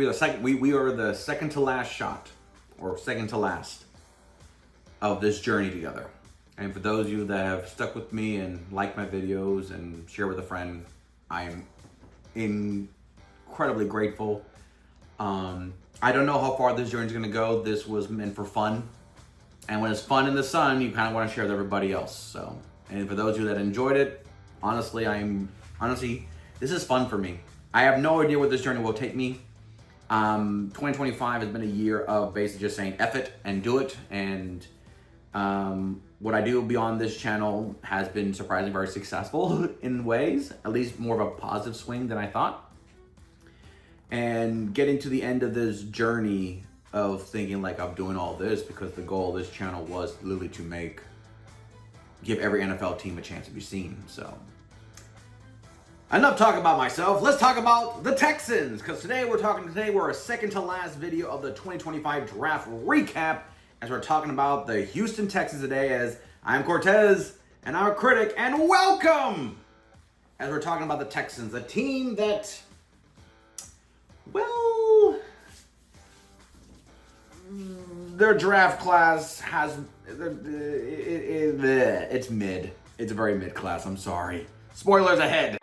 We are the second to last shot, or second to last, of this journey together. And for those of you that have stuck with me and like my videos and share with a friend, I am incredibly grateful. I don't know how far this journey is going to go. This was meant for fun. And when it's fun in the sun, you kind of want to share with everybody else. So, and for those of you that enjoyed it, honestly, this is fun for me. I have no idea where this journey will take me. 2025 has been a year of basically just saying F it and do it. And what I do beyond this channel has been surprisingly very successful in ways, at least more of a positive swing than I thought. And getting to the end of this journey of thinking like I'm doing all this because the goal of this channel was literally to give every NFL team a chance to be seen. So enough talking about myself. Let's talk about the Texans, because today we're a second to last video of the 2025 draft recap, as we're talking about the Houston Texans today. As I'm Cortez and our critic, and welcome as we're talking about the Texans, a team that, well, their draft class it's mid. It's a very mid class. I'm sorry. Spoilers ahead.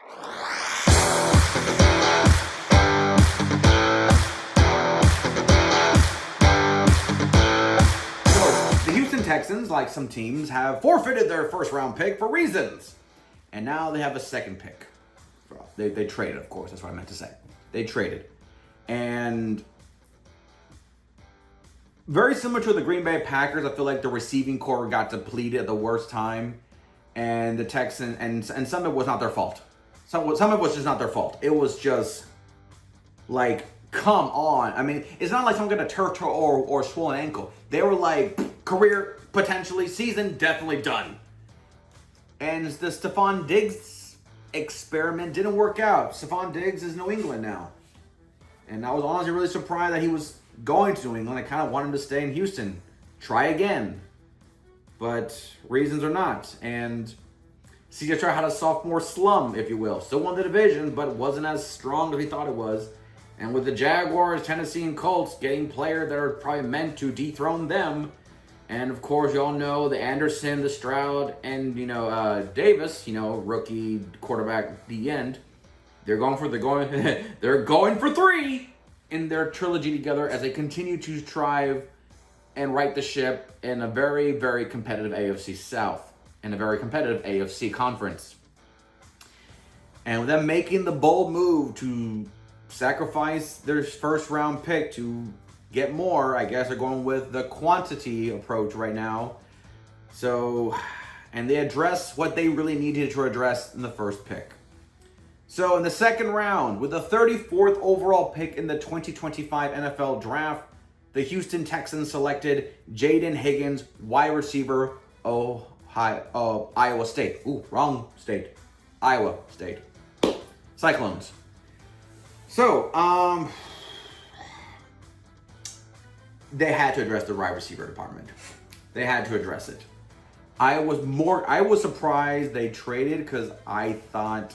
The Houston Texans, like some teams, have forfeited their first round pick for reasons. And now they have a second pick. They traded, of course. That's what I meant to say. They traded. And very similar to the Green Bay Packers, I feel like the receiving core got depleted at the worst time. And the Texans, and some of it was not their fault. Some of it was just not their fault. It was just like, come on. I mean, it's not like someone got a turf toe or swollen ankle. They were like, career potentially, season definitely done. And the Stephon Diggs experiment didn't work out. Stephon Diggs is New England now. And I was honestly really surprised that he was going to New England. I kind of wanted him to stay in Houston. Try again. But reasons or not. And CJ Stroud had a sophomore slump, if you will. Still won the division, but wasn't as strong as he thought it was. And with the Jaguars, Tennessee, and Colts getting players that are probably meant to dethrone them. And of course, you all know the Anderson, the Stroud, and Davis, rookie quarterback, the end. They're going for three in their trilogy together as they continue to strive and right the ship in a very, very competitive AFC South and a very competitive AFC conference. And with them making the bold move to sacrifice their first round pick to get more, I guess they're going with the quantity approach right now. So, and they address what they really needed to address in the first pick. So in the second round, with the 34th overall pick in the 2025 NFL Draft, the Houston Texans selected Jaden Higgins, wide receiver, Iowa State. Ooh, wrong state. Iowa State. Cyclones. So, they had to address the wide receiver department. They had to address it. I was surprised they traded because I thought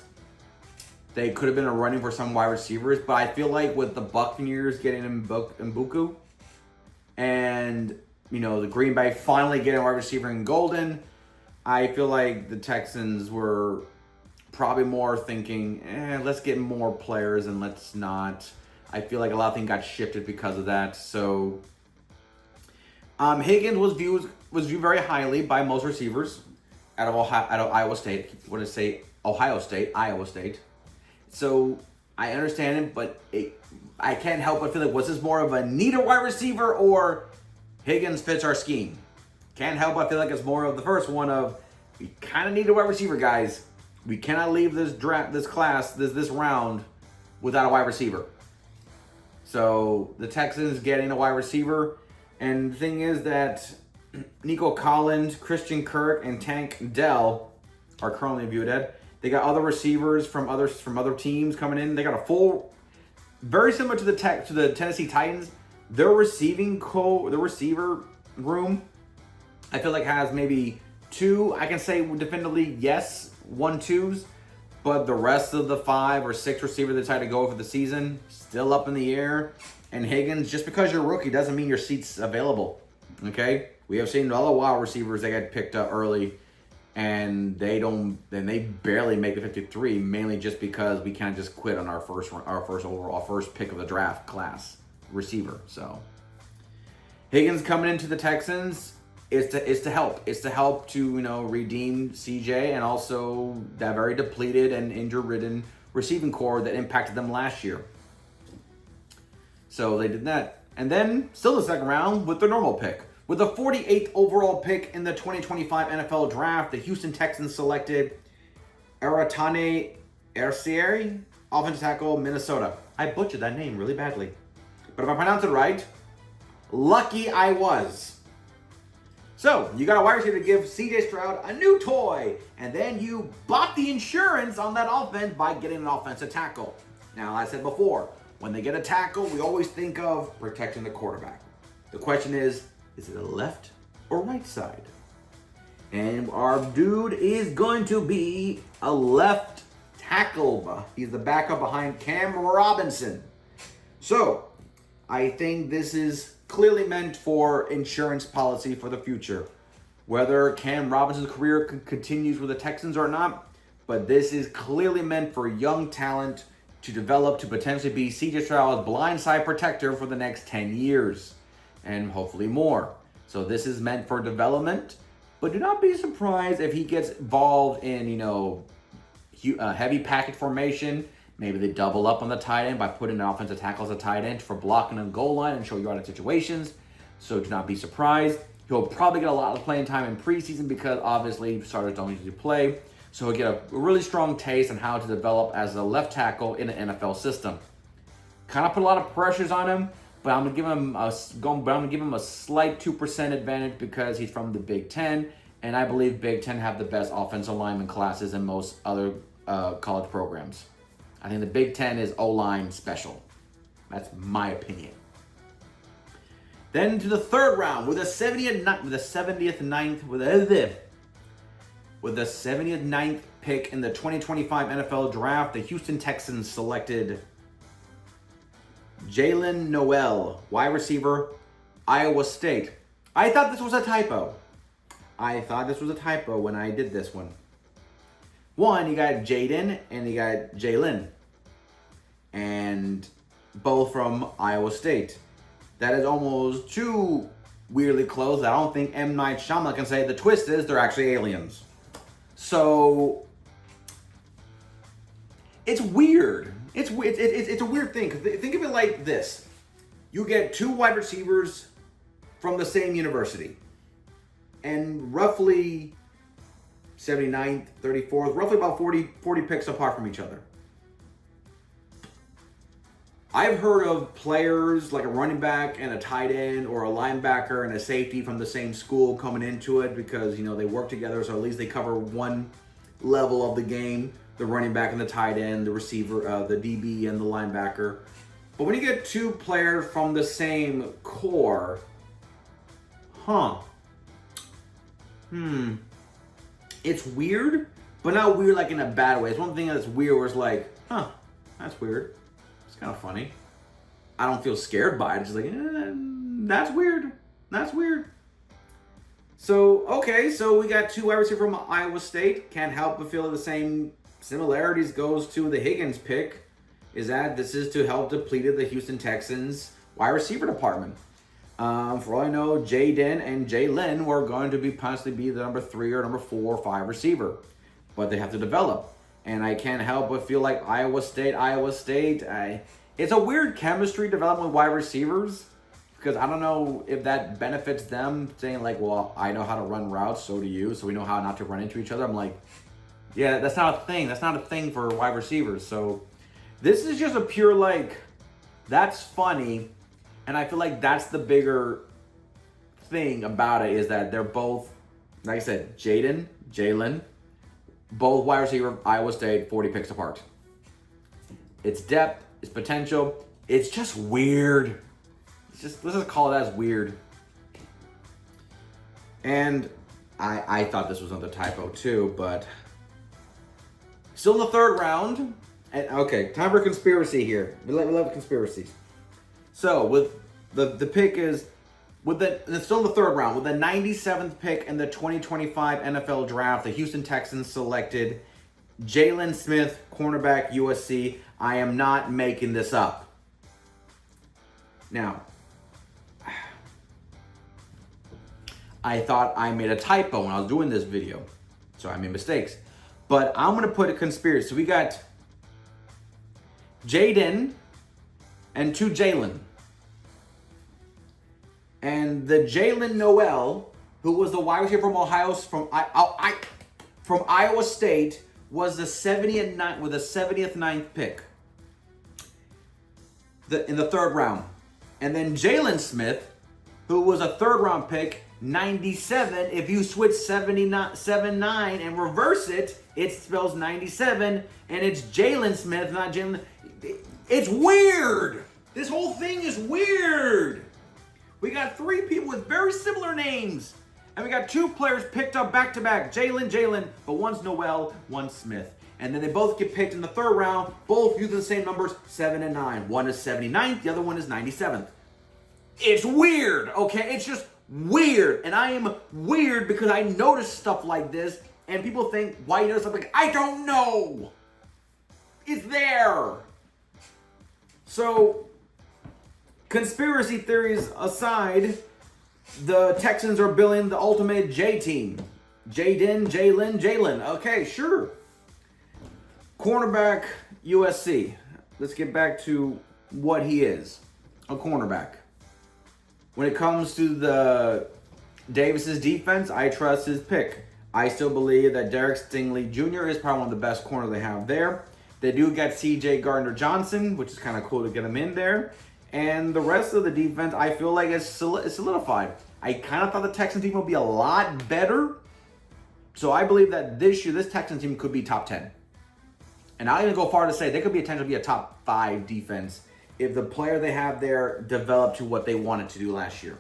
they could have been a running for some wide receivers, but I feel like with the Buccaneers getting Mbuku and, the Green Bay finally getting a wide receiver in Golden, I feel like the Texans were probably more thinking, let's get more players and let's not. I feel like a lot of things got shifted because of that. So Higgins was viewed very highly by most receivers out of Iowa State. What did I say? Iowa State. So I understand it, but I can't help but feel like, was this more of a need a wide receiver or Higgins fits our scheme? Can't help but feel like it's more of the first one of, we kind of need a wide receiver, guys. We cannot leave this round without a wide receiver. So the Texans getting a wide receiver. And the thing is that Nico Collins, Christian Kirk, and Tank Dell are currently viewed at. They got other receivers from other teams coming in. They got a full, very similar to the Tennessee Titans. Their receiver room, I feel like has maybe two. I can say definitively yes, 1-2s. But the rest of the 5 or 6 receivers they decided to go for the season, still up in the air. And Higgins, just because you're a rookie doesn't mean your seat's available. Okay? We have seen other wide receivers that get picked up early, and they barely make the 53, mainly just because we can't just quit on our first pick of the draft class receiver. So Higgins coming into the Texans is to help. It's to help to redeem CJ and also that very depleted and injury-ridden receiving core that impacted them last year. So they did that. And then, still the second round, with their normal pick. With the 48th overall pick in the 2025 NFL Draft, the Houston Texans selected Aratane Ercieri, offensive tackle, Minnesota. I butchered that name really badly. But if I pronounce it right, lucky I was. So, you got a wide receiver to give CJ Stroud a new toy, and then you bought the insurance on that offense by getting an offensive tackle. Now, like I said before, when they get a tackle, we always think of protecting the quarterback. The question is it a left or right side? And our dude is going to be a left tackle. He's the backup behind Cam Robinson. So, I think this is clearly meant for insurance policy for the future. Whether Cam Robinson's career continues with the Texans or not, but this is clearly meant for young talent to develop to potentially be C.J. Stroud's blindside protector for the next 10 years, and hopefully more. So this is meant for development, but do not be surprised if he gets involved in, heavy package formation. Maybe they double up on the tight end by putting an offensive tackle as a tight end for blocking on the goal line and show you out of situations. So do not be surprised. He'll probably get a lot of playing time in preseason because obviously starters don't usually play. So he'll get a really strong taste on how to develop as a left tackle in an NFL system. Kind of put a lot of pressures on him, but I'm gonna give him a slight 2% advantage because he's from the Big Ten, and I believe Big Ten have the best offensive lineman classes in most other college programs. I think the Big Ten is O-line special. That's my opinion. Then to the third round with the 79th pick in the 2025 NFL Draft, the Houston Texans selected Jalen Noel, wide receiver, Iowa State. I thought this was a typo. When I did this one. One, you got Jaden and you got Jalen. And both from Iowa State. That is almost too weirdly close. I don't think M. Night Shyamalan can say the twist is they're actually aliens. So it's weird. It's a weird thing. Think of it like this. You get 2 wide receivers from the same university. And roughly 79th, 34th, roughly about 40 picks apart from each other. I've heard of players like a running back and a tight end or a linebacker and a safety from the same school coming into it because, they work together, so at least they cover one level of the game, the running back and the tight end, the receiver, the DB and the linebacker. But when you get 2 players from the same core, it's weird, but not weird like in a bad way. It's one thing that's weird where it's like, that's weird. It's kind of funny. I don't feel scared by it. It's just like, that's weird. That's weird. So, okay, so we got 2 wide receivers from Iowa State. Can't help but feel the same similarities goes to the Higgins pick, is that this is to help deplete the Houston Texans wide receiver department. For all I know, Jaden and Jalen were going to possibly be the number 3 or number 4 or 5 receiver. But they have to develop. And I can't help but feel like Iowa State, it's a weird chemistry development with wide receivers because I don't know if that benefits them saying like, well, I know how to run routes, so do you, so we know how not to run into each other. I'm like, yeah, that's not a thing. That's not a thing for wide receivers. So this is just a pure like, that's funny. And I feel like that's the bigger thing about it is that they're both, like I said, Jaden, Jalen, both wide receiver, Iowa State, 40 picks apart. It's depth, it's potential. It's just weird. Let's just call it as weird. And I thought this was another typo too, but Still in the third round. And okay, time for conspiracy here. We love conspiracies. So with the pick is it's still in the third round with the 97th pick in the 2025 NFL Draft. The Houston Texans selected Jalen Smith, cornerback, USC. I am not making this up. Now, I thought I made a typo when I was doing this video, so I made mistakes. But I'm gonna put a conspiracy. So we got Jaden and 2 Jalen. And the Jalen Noel, who was the wide receiver from from Iowa State, was the 70th ninth pick in the third round. And then Jalen Smith, who was a third round pick, 97. If you switch 79 and reverse it, it spells 97, and it's Jalen Smith, not Jalen. It's weird. This whole thing is weird. We got 3 people with very similar names. And we got 2 players picked up back-to-back. Jalen, but one's Noel, one's Smith. And then they both get picked in the third round, both using the same numbers, 7 and 9. One is 79th, the other one is 97th. It's weird, okay? It's just weird. And I am weird because I notice stuff like this, and people think, why you notice something? I don't know. It's there. So, conspiracy theories aside, the Texans are building the ultimate J team. Jalen. Okay, sure. Cornerback, USC. Let's get back to what he is. A cornerback. When it comes to the Davis's defense, I trust his pick. I still believe that Derek Stingley Jr. is probably one of the best corners they have there. They do get C.J. Gardner-Johnson, which is kind of cool to get him in there. And the rest of the defense, I feel like it's solidified. I kind of thought the Texans team would be a lot better. So I believe that this year, this Texans team could be top 10. And I'll even go far to say they could be potentially be a top 5 defense if the player they have there developed to what they wanted to do last year.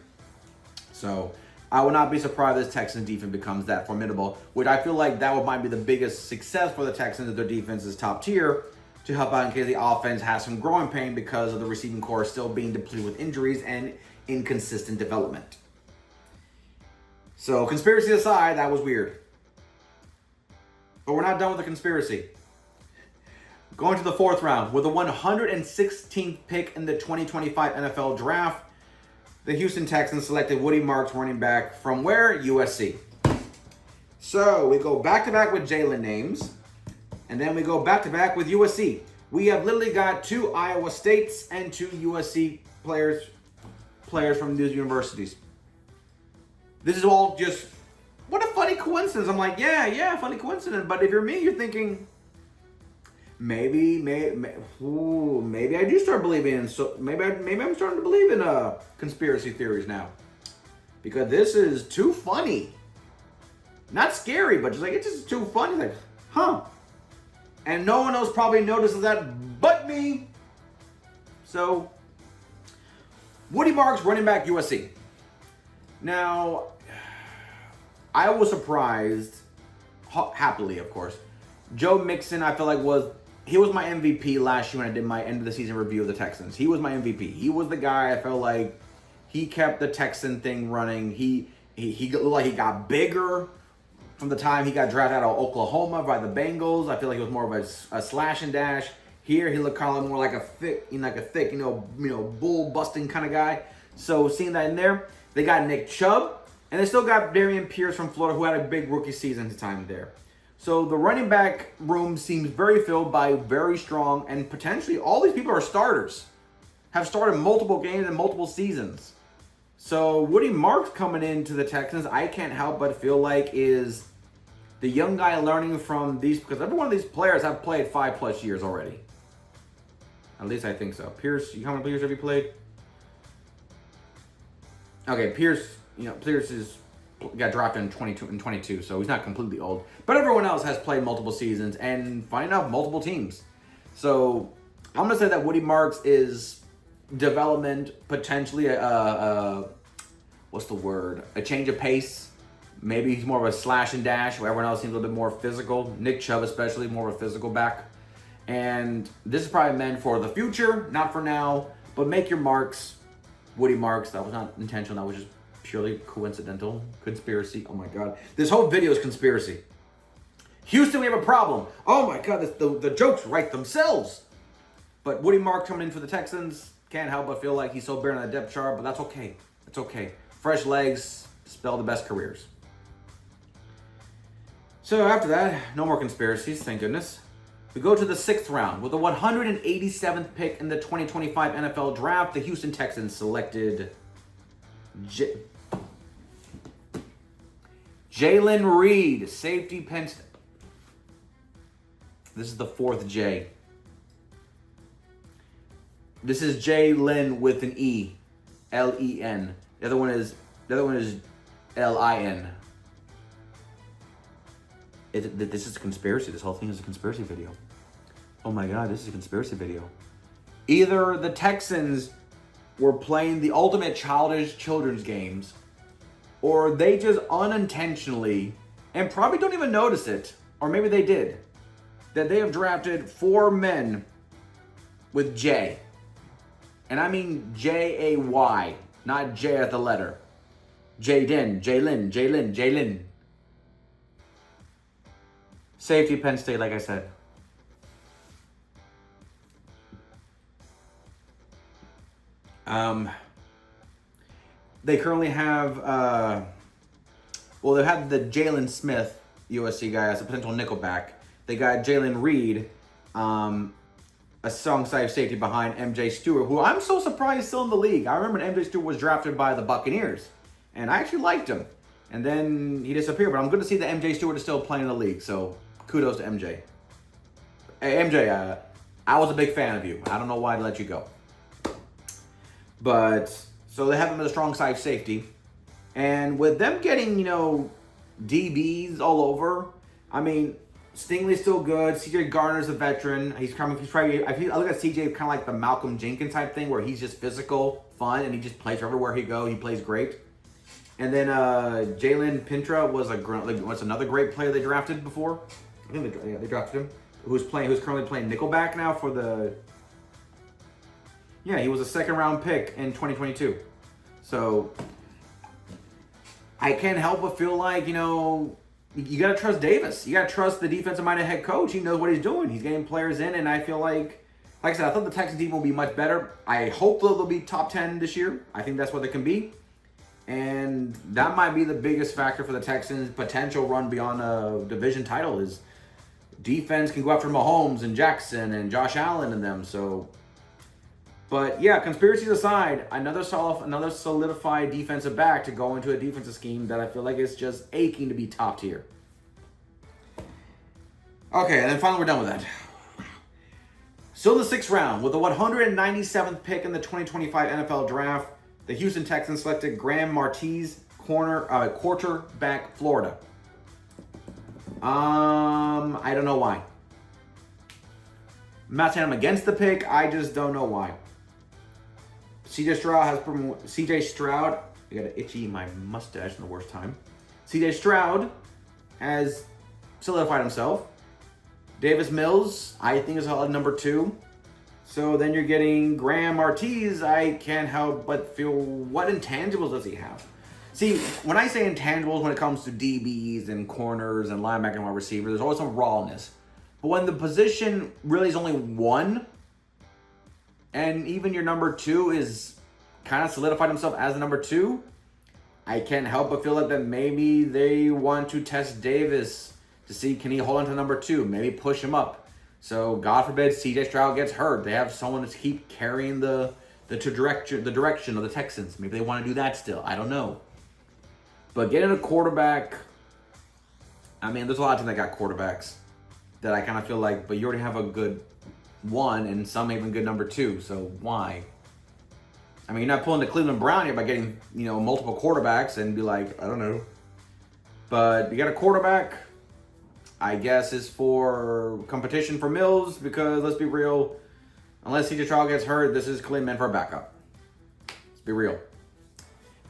So I would not be surprised if this Texans defense becomes that formidable, which I feel like that might be the biggest success for the Texans if their defense is top tier, to help out in case the offense has some growing pain because of the receiving core still being depleted with injuries and inconsistent development. So conspiracy aside, that was weird. But we're not done with the conspiracy. Going to the 4th round with the 116th pick in the 2025 NFL Draft, the Houston Texans selected Woody Marks, running back from where? USC. So we go back-to-back with Jalen names, and then we go back-to-back with USC. We have literally got 2 Iowa States and 2 USC players from these universities. This is all just, what a funny coincidence. I'm like, yeah, funny coincidence. But if you're me, you're thinking, maybe I do start believing in, so maybe I'm starting to believe in conspiracy theories now, because this is too funny. Not scary, but just like, it's just too funny. Like, huh? And no one else probably notices that but me. So, Woody Marks, running back, USC. Now, I was surprised, happily, of course. Joe Mixon, I feel like he was my MVP last year when I did my end of the season review of the Texans. He was my MVP. He was the guy I felt like he kept the Texan thing running. He looked like he got bigger from the time he got drafted out of Oklahoma by the Bengals. I feel like he was more of a slash and dash. Here he looked kind of more like a thick, bull busting kind of guy. So seeing that in there, they got Nick Chubb, and they still got Darian Pierce from Florida, who had a big rookie season at the time there. So the running back room seems very filled by very strong, and potentially all these people are starters, have started multiple games and multiple seasons. So Woody Marks coming into the Texans, I can't help but feel like is the young guy learning from these, because every one of these players have played 5+ years already. At least I think so. Pierce, how many years have you played? Okay, Pierce got drafted in 22, so he's not completely old. But everyone else has played multiple seasons and, funny enough, multiple teams. So I'm gonna say that Woody Marks is development, potentially a change of pace, Maybe he's more of a slash and dash, where everyone else seems a little bit more physical. Nick Chubb especially, more of a physical back. And this is probably meant for the future, not for now. But make your marks, Woody marks. That was not intentional. That was just purely coincidental. Conspiracy. Oh my God. This whole video is conspiracy. Houston, we have a problem. Oh my God, the jokes write themselves. But Woody Mark coming in for the Texans, can't help but feel like he's so bare on the depth chart, but that's okay. It's okay. Fresh legs spell the best careers. So after that, no more conspiracies, thank goodness. We go to the 6th round. With the 187th pick in the 2025 NFL Draft, the Houston Texans selected Jalen Reed, safety, Penn State. This is the 4th J. This is Jalen with an E, L-E-N. The other one is L-I-N. This is a conspiracy. This whole thing is a conspiracy video. Oh my God, this is a conspiracy video. Either the Texans were playing the ultimate childish children's games, or they just unintentionally, and probably don't even notice it, or maybe they did, that they have drafted 4 men with J. And I mean J-A-Y, not J at the letter. Jalen. Safety, Penn State, like I said. They currently have, they have the Jalen Smith, USC guy, as a potential nickelback. They got Jalen Reed, a strong side safety behind MJ Stewart, who I'm so surprised is still in the league. I remember when MJ Stewart was drafted by the Buccaneers, and I actually liked him. And then he disappeared, but I'm good to see that MJ Stewart is still playing in the league, so kudos to MJ. Hey, MJ, I was a big fan of you. I don't know why I let you go. But, so they have him as a strong side safety. And with them getting, DBs all over, I mean, Stingley's still good. CJ Gardner's a veteran. He's probably, I look at CJ kind of like the Malcolm Jenkins type thing, where he's just physical, fun, and he just plays everywhere he goes. He plays great. And then Jalen Pintra was another great player they drafted before. I think they drafted him. Who's currently playing nickelback now for the. Yeah, he was a 2nd round pick in 2022. So I can't help but feel like, you got to trust Davis. You got to trust the defensive-minded head coach. He knows what he's doing. He's getting players in, and I feel like I said, I thought the Texans team will be much better. I hope they'll be top 10 this year. I think that's what they can be. And that might be the biggest factor for the Texans' potential run beyond a division title is defense can go after Mahomes and Jackson and Josh Allen and them. So, but yeah, conspiracies aside, another solidified defensive back to go into a defensive scheme that I feel like is just aching to be top tier. Okay, and then finally we're done with that. So in the 6th round, with the 197th pick in the 2025 NFL Draft, the Houston Texans selected Graham Martez, quarterback, Florida. I don't know why. I'm not saying I'm against the pick. I just don't know why. CJ Stroud, I got to itchy my mustache in the worst time. CJ Stroud has solidified himself. Davis Mills, I think, is solid number 2. So then you're getting Graham Martez. I can't help but feel, what intangibles does he have? See, when I say intangibles when it comes to DBs and corners and linebacker and wide receiver, there's always some rawness. But when the position really is only one, and even your number 2 is kind of solidified himself as the number 2, I can't help but feel like that maybe they want to test Davis to see, can he hold on to number 2, maybe push him up. So God forbid CJ Stroud gets hurt. They have someone to keep carrying the direction of the Texans. Maybe they want to do that still. I don't know. But getting a quarterback, I mean, there's a lot of teams that got quarterbacks that I kind of feel like, but you already have a good 1 and some even good number 2. So why? I mean, you're not pulling the Cleveland Brown here by getting, multiple quarterbacks and be like, I don't know. But you got a quarterback, I guess, is for competition for Mills, because let's be real, unless CJ Stroud gets hurt, this is clearly meant for a backup. Let's be real.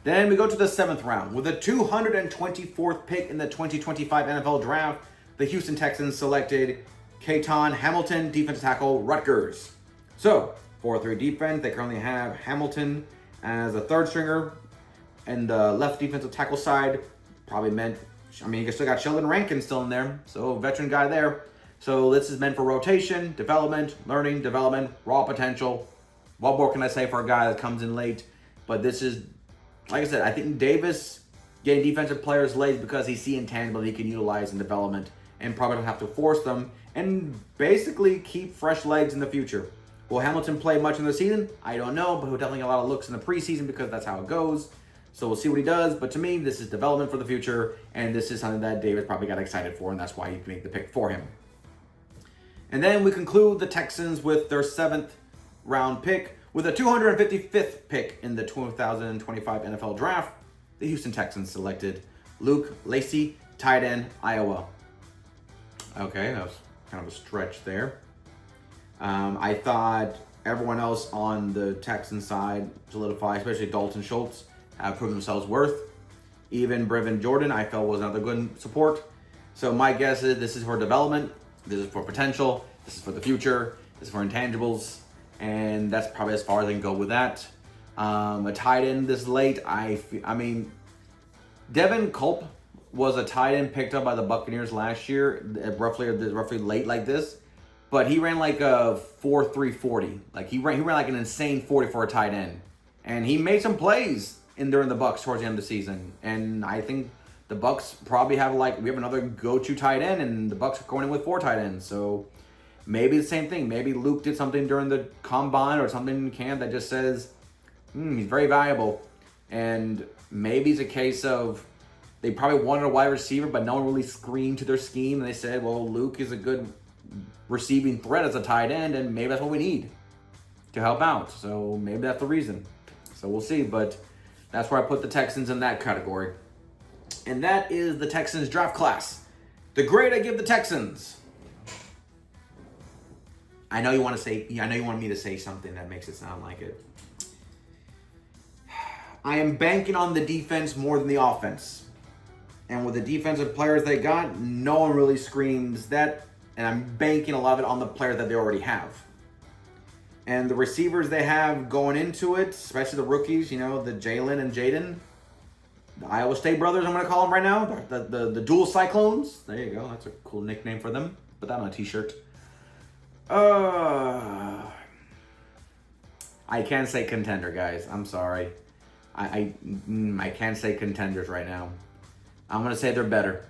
Then we go to the 7th round. With the 224th pick in the 2025 NFL Draft, the Houston Texans selected Keaton Hamilton, defensive tackle, Rutgers. So, 4-3 defense. They currently have Hamilton as a third stringer. And the left defensive tackle side probably meant, you still got Sheldon Rankin still in there. So, veteran guy there. So, this is meant for rotation, development, learning, development, raw potential. What more can I say for a guy that comes in late? But this is, like I said, I think Davis getting defensive players late because he's seeing intangible he can utilize in development and probably don't have to force them and basically keep fresh legs in the future. Will Hamilton play much in the season? I don't know, but he'll definitely get a lot of looks in the preseason because that's how it goes. So we'll see what he does. But to me, this is development for the future, and this is something that Davis probably got excited for, and that's why he made the pick for him. And then we conclude the Texans with their 7th round pick. With the 255th pick in the 2025 NFL Draft, the Houston Texans selected Luke Lacey, tight end, Iowa. Okay, that was kind of a stretch there. I thought everyone else on the Texan side solidified, especially Dalton Schultz, have proven themselves worth. Even Brevin Jordan, I felt was another good support. So my guess is this is for development, this is for potential, this is for the future, this is for intangibles, and that's probably as far as I can go with that. A tight end this late, Devin Culp was a tight end picked up by the Buccaneers last year, roughly late like this. But he ran like a 4.3 40. Like he ran like an insane 40 for a tight end. And he made some plays during the Bucs towards the end of the season. And I think the Bucs probably have we have another go-to tight end, and the Bucs are going in with 4 tight ends. So maybe the same thing. Maybe Luke did something during the combine or something in camp that just says, he's very valuable. And maybe it's a case of they probably wanted a wide receiver, but no one really screamed to their scheme. And they said, well, Luke is a good receiving threat as a tight end, and maybe that's what we need to help out. So maybe that's the reason. So we'll see, but that's where I put the Texans in that category. And that is the Texans draft class. The grade I give the Texans. I know you want me to say something that makes it sound like it. I am banking on the defense more than the offense. And with the defensive players they got, no one really screams that. And I'm banking a lot of it on the players that they already have. And the receivers they have going into it, especially the rookies, the Jalen and Jaden, the Iowa State brothers, I'm going to call them right now, the dual Cyclones. There you go. That's a cool nickname for them. Put that on a t-shirt. I can't say contender, guys. I'm sorry. I can't say contenders right now. I'm going to say they're better.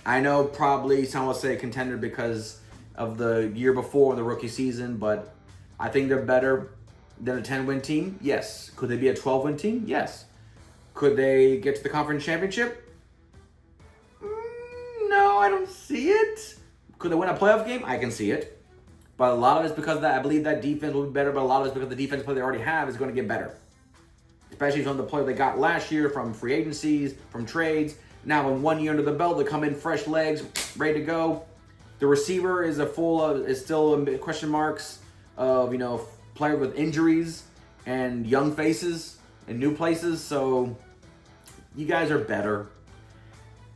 I know probably some will say contender because of the year before the rookie season, but I think they're better than a 10-win team. Yes. Could they be a 12-win team? Yes. Could they get to the conference championship? No, I don't see it. Could they win a playoff game? I can see it. But a lot of it's because of that. I believe that defense will be better, but a lot of it's because the defense play they already have is going to get better. Especially from the play they got last year, from free agencies, from trades. Now, in 1 year under the belt, they come in fresh legs, ready to go. The receiver is still question marks of player with injuries and young faces and new places. So you guys are better.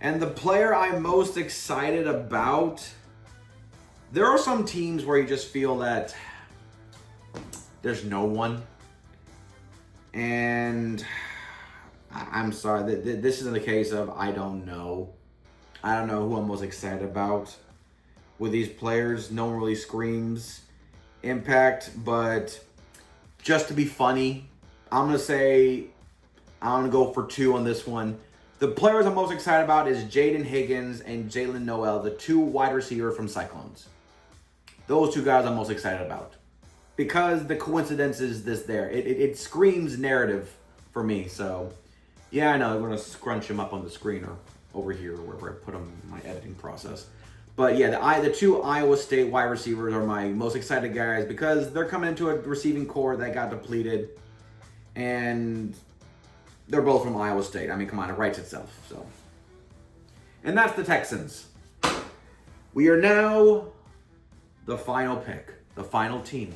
And the player I'm most excited about, there are some teams where you just feel that there's no one, and I'm sorry, this isn't the case of I don't know who I'm most excited about. With these players, no one really screams impact, but just to be funny, I'm going to go for 2 on this one. The players I'm most excited about is Jaden Higgins and Jalen Noel, the 2 wide receivers from Cyclones. Those 2 guys I'm most excited about. Because the coincidence is there. It screams narrative for me, so... Yeah, I know. I'm going to scrunch them up on the screen or over here or wherever I put them in my editing process. But yeah, the 2 Iowa State wide receivers are my most excited guys because they're coming into a receiving core that got depleted. And they're both from Iowa State. I mean, come on, it writes itself. So, and that's the Texans. We are now the final pick, the final team.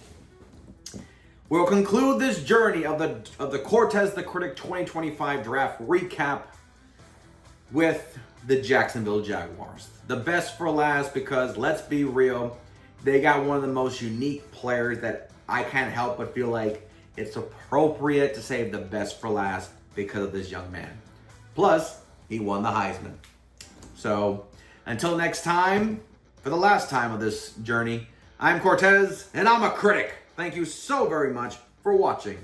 We'll conclude this journey of the Cortes the Critic 2025 draft recap with the Jacksonville Jaguars. The best for last because, let's be real, they got one of the most unique players that I can't help but feel like it's appropriate to save the best for last because of this young man. Plus, he won the Heisman. So, until next time, for the last time of this journey, I'm Cortez, and I'm a critic. Thank you so very much for watching.